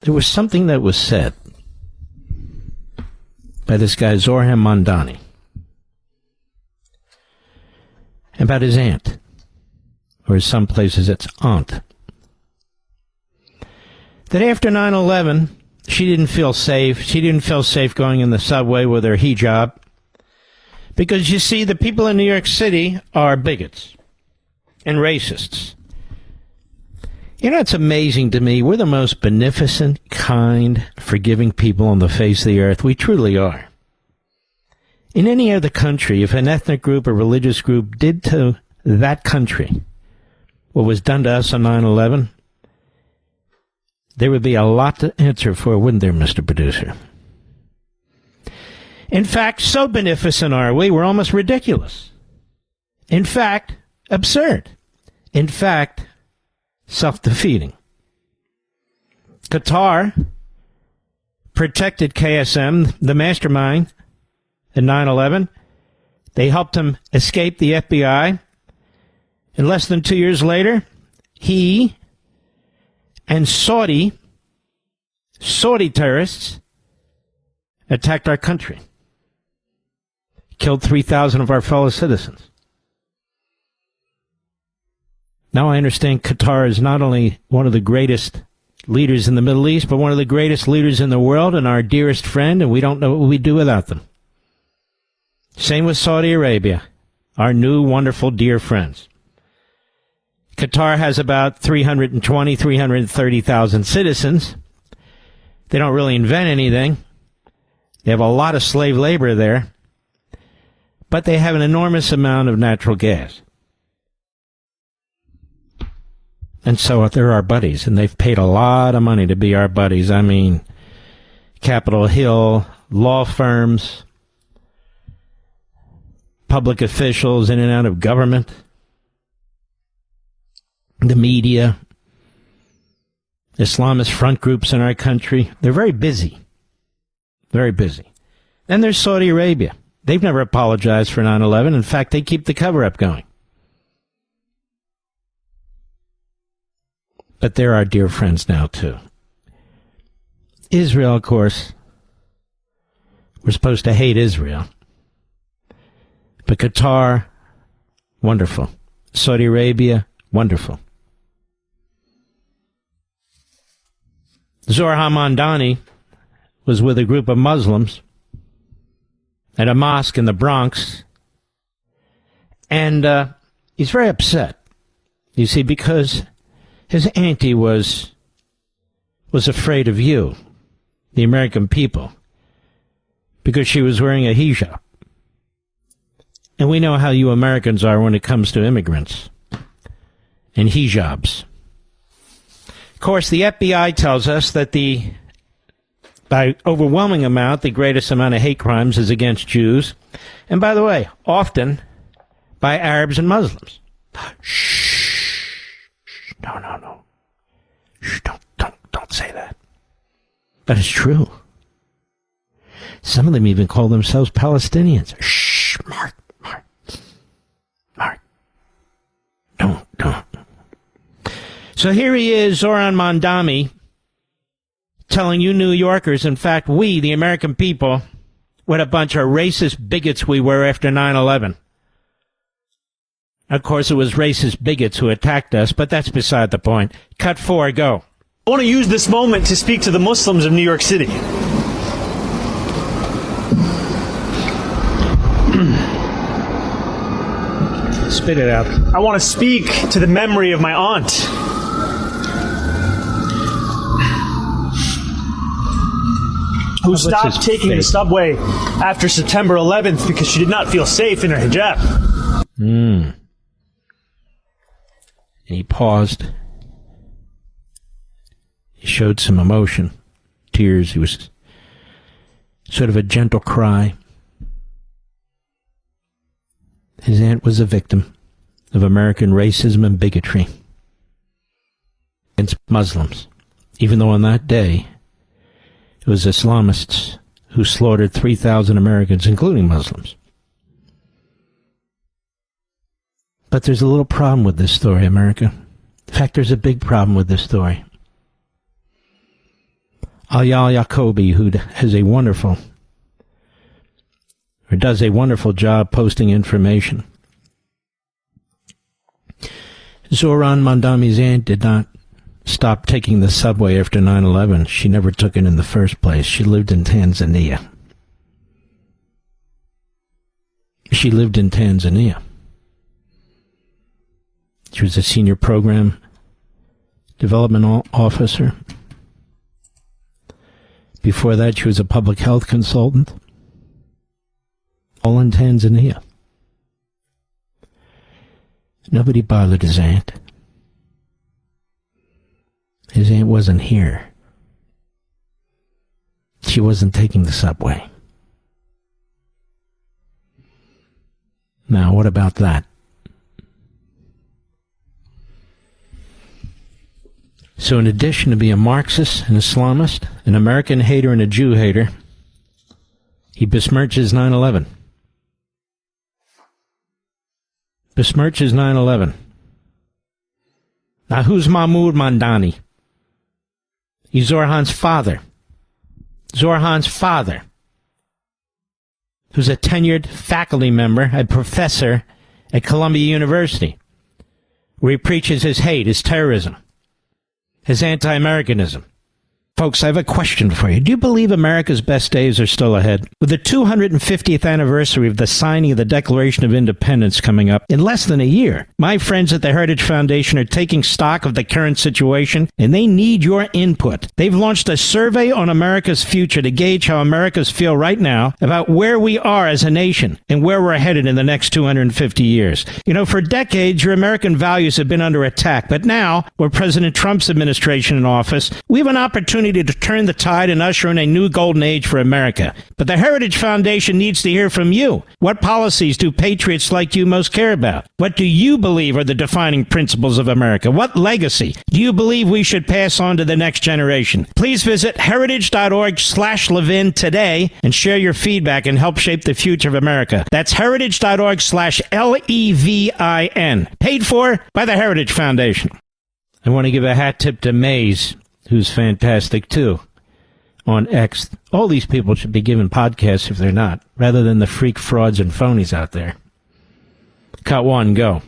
there was something that was said by this guy, Zohran Mamdani, about his aunt, or in some places it's aunt, that after 9/11, she didn't feel safe. She didn't feel safe going in the subway with her hijab. Because, you see, the people in New York City are bigots and racists. You know, it's amazing to me. We're the most beneficent, kind, forgiving people on the face of the earth. We truly are. In any other country, if an ethnic group or religious group did to that country what was done to us on 9/11, there would be a lot to answer for, wouldn't there, Mr. Producer? In fact, so beneficent are we, we're almost ridiculous. In fact, absurd. In fact, self-defeating. Qatar protected KSM, the mastermind, in 9/11. They helped him escape the FBI. And less than 2 years later, he and Saudi terrorists attacked our country. Killed 3,000 of our fellow citizens. Now I understand Qatar is not only one of the greatest leaders in the Middle East, but one of the greatest leaders in the world and our dearest friend, and we don't know what we'd do without them. Same with Saudi Arabia, our new, wonderful, dear friends. Qatar has about 330,000 citizens. They don't really invent anything. They have a lot of slave labor there. But they have an enormous amount of natural gas. And so they're our buddies, and they've paid a lot of money to be our buddies. I mean, Capitol Hill, law firms, public officials in and out of government, the media, Islamist front groups in our country. They're very busy. Very busy. Then there's Saudi Arabia. They've never apologized for 9/11. In fact, they keep the cover-up going. But they're our dear friends now, too. Israel, of course, we're supposed to hate Israel. But Qatar, wonderful. Saudi Arabia, wonderful. Zohran Mamdani was with a group of Muslims at a mosque in the Bronx, and he's very upset, you see, because his auntie was afraid of you, the American people, because she was wearing a hijab. And we know how you Americans are when it comes to immigrants and hijabs. Of course, the FBI tells us that by overwhelming amount, the greatest amount of hate crimes is against Jews. And by the way, often by Arabs and Muslims. Shh. No. Shh, don't say that. But it's true. Some of them even call themselves Palestinians. Shh, Mark. Don't. So here he is, Zohran Mamdani, telling you New Yorkers, in fact, we, the American people, what a bunch of racist bigots we were after 9/11. Of course, it was racist bigots who attacked us, but that's beside the point. Cut 4, go. I want to use this moment to speak to the Muslims of New York City. Spit it out. I want to speak to the memory of my aunt, who stopped taking the subway after September 11th because she did not feel safe in her hijab. And he paused. He showed some emotion, tears. He was sort of a gentle cry. His aunt was a victim of American racism and bigotry against Muslims, even though on that day it was Islamists who slaughtered 3,000 Americans, including Muslims. But there's a little problem with this story, America. In fact, there's a big problem with this story. Ayal Jacobi, who does a wonderful job posting information. Zohran Mamdani's aunt did not stop taking the subway after 9/11. She never took it in the first place. She lived in Tanzania. She was a senior program development officer. Before that, she was a public health consultant. All in Tanzania. Nobody bothered his aunt. His aunt wasn't here. She wasn't taking the subway. Now, what about that? So in addition to being a Marxist, an Islamist, an American hater, and a Jew hater, he besmirches 9/11. Besmirches 9/11. Now, who's Mahmoud Mamdani? He's Zohran's father. Zohran's father, who's a tenured faculty member, a professor at Columbia University, where he preaches his hate, his terrorism, his anti-Americanism. Folks, I have a question for you. Do you believe America's best days are still ahead? With the 250th anniversary of the signing of the Declaration of Independence coming up in less than a year, my friends at the Heritage Foundation are taking stock of the current situation, and they need your input. They've launched a survey on America's future to gauge how Americans feel right now about where we are as a nation and where we're headed in the next 250 years. You know, for decades, your American values have been under attack, but now, with President Trump's administration in office, we have an opportunity to turn the tide and usher in a new golden age for America. But the Heritage Foundation needs to hear from you. What policies do patriots like you most care about? What do you believe are the defining principles of America? What legacy do you believe we should pass on to the next generation? Please visit heritage.org/Levin today and share your feedback and help shape the future of America. That's heritage.org/LEVIN. Paid for by the Heritage Foundation. I want to give a hat tip to Maze, who's fantastic, too, on X. All these people should be given podcasts if they're not, rather than the freak frauds and phonies out there. Cut one, go.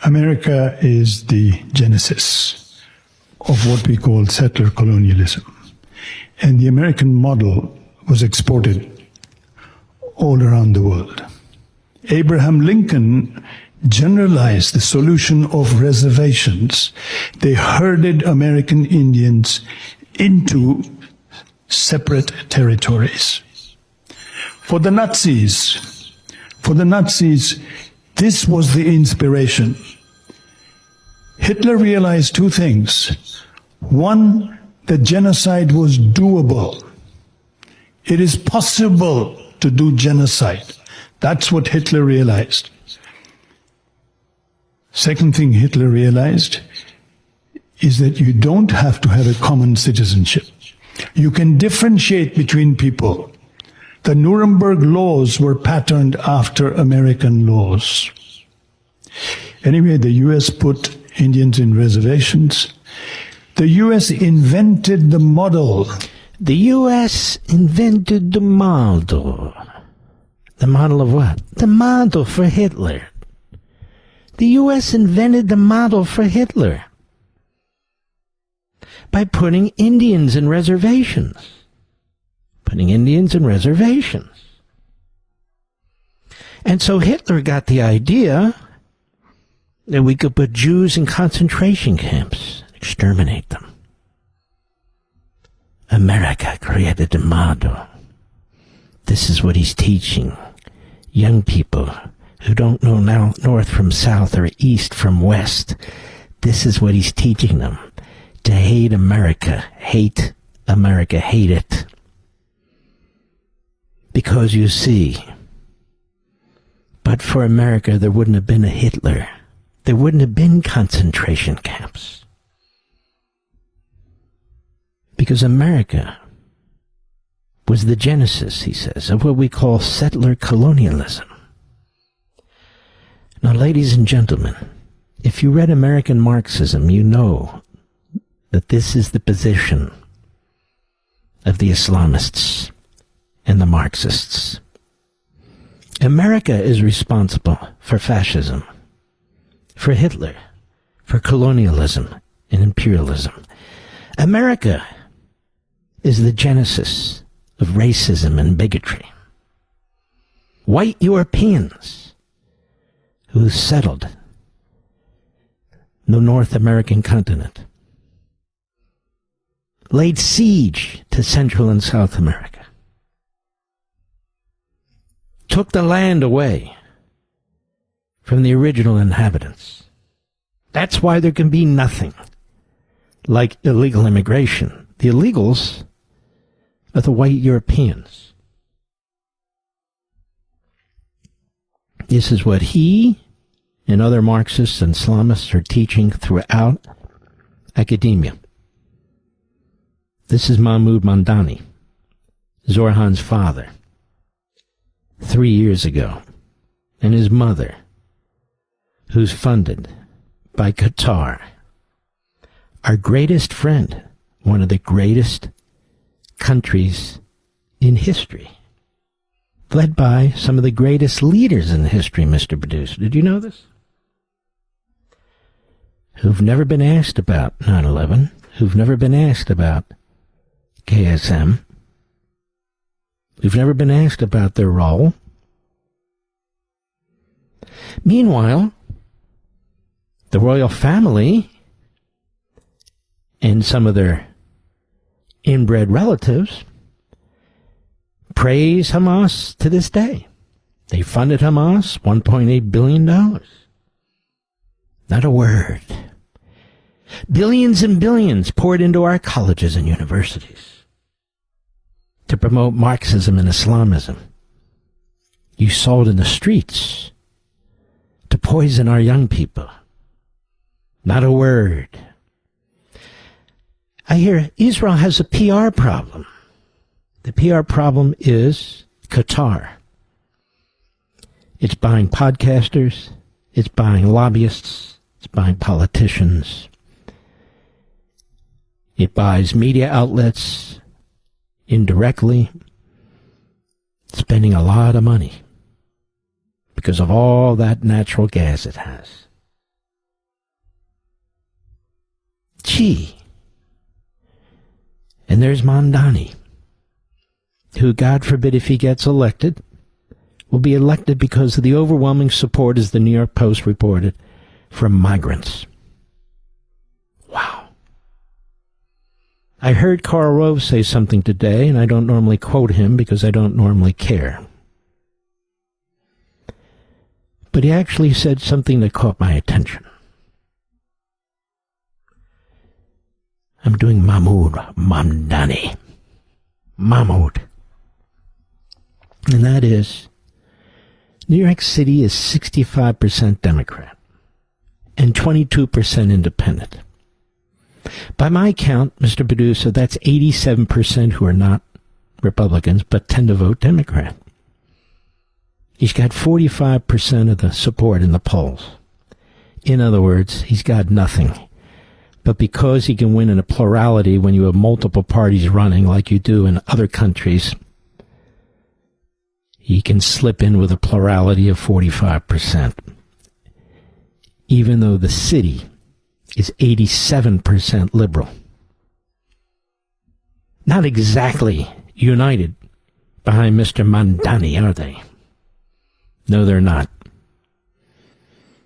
America is the genesis of what we call settler colonialism. And the American model was exported all around the world. Abraham Lincoln generalized the solution of reservations. They herded American Indians into separate territories. For the Nazis, this was the inspiration. Hitler realized two things. One, that genocide was doable. It is possible to do genocide. That's what Hitler realized. Second thing Hitler realized is that you don't have to have a common citizenship. You can differentiate between people. The Nuremberg laws were patterned after American laws. Anyway, the U.S. put Indians in reservations. The U.S. invented the model. The U.S. invented the model. The model of what? The model for Hitler. The U.S. invented the model for Hitler by putting Indians in reservations. And so Hitler got the idea that we could put Jews in concentration camps, exterminate them. America created the model. This is what he's teaching young people who don't know now north from south or east from west. This is what he's teaching them. To hate America. Hate America. Hate it. Because you see, but for America, there wouldn't have been a Hitler. There wouldn't have been concentration camps. Because America was the genesis, he says, of what we call settler colonialism. Now, ladies and gentlemen, if you read American Marxism, you know that this is the position of the Islamists and the Marxists. America is responsible for fascism, for Hitler, for colonialism and imperialism. America is the genesis of racism and bigotry. White Europeans who settled the North American continent laid siege to Central and South America, took the land away from the original inhabitants. That's why there can be nothing like illegal immigration. The illegals are the white Europeans. This is what he and other Marxists and Islamists are teaching throughout academia. This is Mahmoud Mamdani, Zohran's father, 3 years ago, and his mother, who's funded by Qatar, our greatest friend, one of the greatest countries in history, led by some of the greatest leaders in history, Mr. Producer. Did you know this? Who've never been asked about 9/11, who've never been asked about KSM, who've never been asked about their role. Meanwhile, the royal family and some of their inbred relatives praise Hamas to this day. They funded Hamas $1.8 billion. Not a word. Billions and billions poured into our colleges and universities to promote Marxism and Islamism. You sold in the streets to poison our young people. Not a word. I hear Israel has a PR problem. The PR problem is Qatar. It's buying podcasters. It's buying lobbyists. It's buying politicians. It buys media outlets indirectly, spending a lot of money because of all that natural gas it has. Gee. And there's Mamdani, who, God forbid, if he gets elected, will be elected because of the overwhelming support, as the New York Post reported, from migrants. Wow. I heard Karl Rove say something today, and I don't normally quote him because I don't normally care. But he actually said something that caught my attention. I'm doing Mahmoud Mamdani. Mahmoud. And that is, New York City is 65% Democrat and 22% independent. By my count, Mr. Producer, that's 87% who are not Republicans but tend to vote Democrat. He's got 45% of the support in the polls. In other words, he's got nothing. But because he can win in a plurality when you have multiple parties running like you do in other countries, he can slip in with a plurality of 45%. Even though the city is 87% liberal. Not exactly united behind Mr. Mamdani, are they? No, they're not.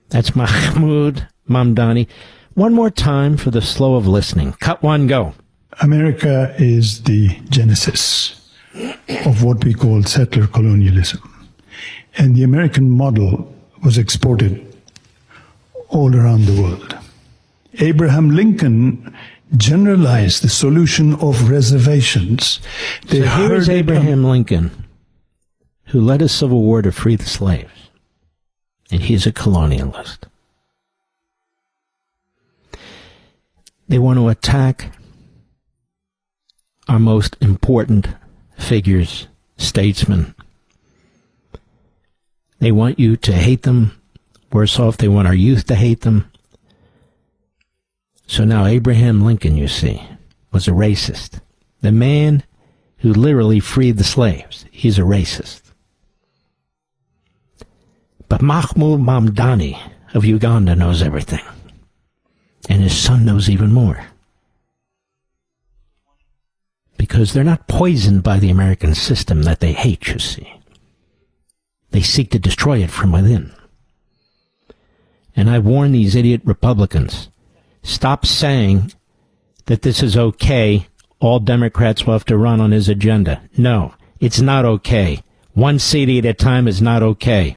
That's Mahmoud Mamdani. One more time for the slow of listening. Cut one, go. America is the genesis of what we call settler colonialism. And the American model was exported all around the world. Abraham Lincoln generalized the solution of reservations. So here's Abraham Lincoln, who led a civil war to free the slaves. And he's a colonialist. They want to attack our most important figures, statesmen. They want you to hate them. Worse off, they want our youth to hate them. So now Abraham Lincoln, you see, was a racist. The man who literally freed the slaves. He's a racist. But Mahmoud Mamdani of Uganda knows everything. And his son knows even more. Because they're not poisoned by the American system that they hate, you see. They seek to destroy it from within. And I warn these idiot Republicans, stop saying that this is okay, all Democrats will have to run on his agenda. No, it's not okay. One city at a time is not okay.